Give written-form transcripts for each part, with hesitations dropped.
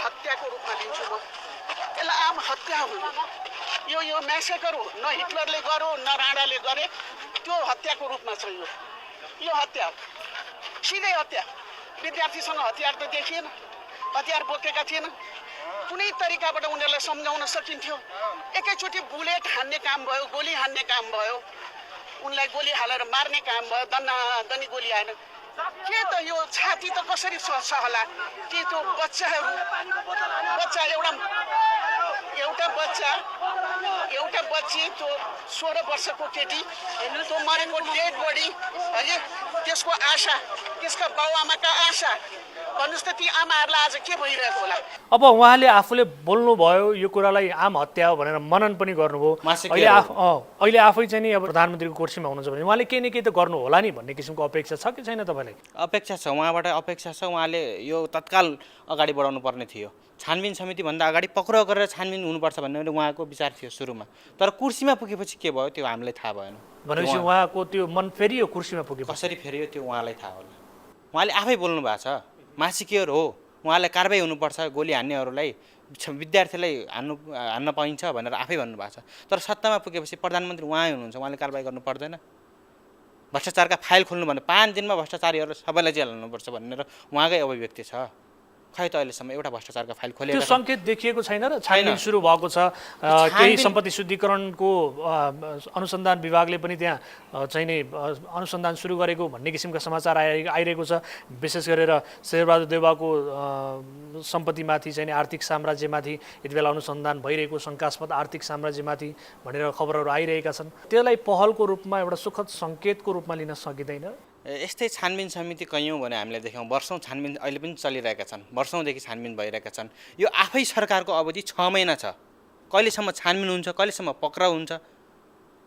हत्याको रूपमा लिन्छु म। यसलाई आम हत्या हो। यो म्यासेकर हो। न हिटलरले गर्यो न राणाले गरे। त्यो हत्याको रूपमा छ यो हत्या हो। सिधै हत्या। विद्यार्थीसँग हतियार त देखिएन, हतियार बोकेका थिएन। कुनै तरिकाबाट उनीहरूलाई सम्झाउन सकिन्थ्यो। एकैचोटि बुलेट हान्ने काम भयो, गोली हान्ने काम भयो, उनलाई गोली हालेर मार्ने काम भयो, दन्नादनी गोली आएन। के त यो छाती त कसरी सहला? के त्यो बच्चा एउटा बच्ची त्यो 16 वर्षको केटी त्यो मरेको डेड बडी है, त्यसको आशा, त्यसका बाउआमाका आशा, भन्नुहोस् त ती आमाहरूलाई आज के भइरहेको होला? अब उहाँले आफूले बोल्नुभयो यो कुरालाई आम हत्या हो भनेर मनन पनि गर्नुभयो। अहिले आफै चाहिँ नि अब प्रधानमन्त्रीको कुर्सीमा हुनुहुन्छ भने उहाँले केही न केही त गर्नु होला नि भन्ने किसिमको अपेक्षा छ कि छैन तपाईँलाई? अपेक्षा छ, उहाँबाट अपेक्षा छ। उहाँले यो तत्काल अगाडि बढाउनु पर्ने थियो। छानबिन समितिभन्दा अगाडि पक्राउ गरेर छानबिन हुनुपर्छ भन्ने उहाँको विचार थियो सुरुमा। तर कुर्सीमा पुगेपछि के भयो त्यो हामीलाई थाहा भएन। भनेपछि उहाँको त्यो मन फेरियो कुर्सीमा पुगे कसरी फेरियो त्यो उहाँलाई थाहा होला। उहाँले आफै बोल्नु भएको छ, मासिकियर हो, उहाँलाई कारबाही हुनुपर्छ, गोली हान्नेहरूलाई, विद्यार्थीलाई हान्न पाइन्छ भनेर आफै भन्नुभएको छ। तर सत्तामा पुगेपछि प्रधानमन्त्री उहाँ हुनुहुन्छ, उहाँले कारबाही गर्नु पर्दैन। भ्रष्टाचारका फाइल खोल्नु भने 5 दिनमा भ्रष्टाचारीहरू सबैलाई जेल हाल्नुपर्छ भनेर उहाँकै अभिव्यक्ति छ। खै त अहिलेसम्म एउटा भ्रष्टाचारका फाइल खोलेको त्यो सङ्केत देखिएको छैन र छानबिन सुरु भएको छ। केही सम्पत्ति शुद्धिकरणको अनुसन्धान विभागले पनि त्यहाँ चाहिँ नि अनुसन्धान सुरु गरेको भन्ने किसिमका समाचार आइरहेको छ। विशेष गरेर शेरबहादुर देउवाको सम्पत्तिमाथि चाहिँ आर्थिक साम्राज्यमाथि यति बेला अनुसन्धान भइरहेको, शङ्कास्पद आर्थिक साम्राज्यमाथि भनेर खबरहरू आइरहेका छन्। त्यसलाई पहलको रूपमा एउटा सुखद सङ्केतको रूपमा लिन सकिँदैन? यस्तै छानबिन समिति कैयौँ भने हामीले देख्यौँ। वर्षौँ छानबिन अहिले पनि चलिरहेका छन्, वर्षौँदेखि छानबिन भइरहेका छन्। यो आफै सरकारको अवधि 6 महिना छ। कहिलेसम्म छानबिन हुन्छ, कहिलेसम्म पक्राउ हुन्छ,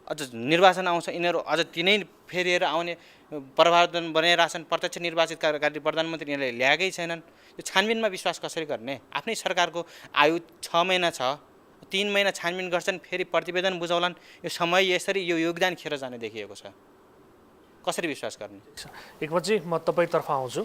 अझ निर्वाचन आउँछ, यिनीहरू अझ तिनै फेरिएर आउने प्रभावदन बनाइरहेछन्। प्रत्यक्ष निर्वाचित कार्यकारी प्रधानमन्त्री यिनीहरूले ल्याएकै छैनन्। यो छानबिनमा विश्वास कसरी गर्ने? आफ्नै सरकारको आयु 6 महिना छ, 3 महिना छानबिन गर्छन्, फेरि प्रतिवेदन बुझाउलान्। यो समय यसरी यो योगदान खेर जाने देखिएको छ। कसरी विश्वास गर्ने? एकपछि म तपाईँतर्फ आउँछु।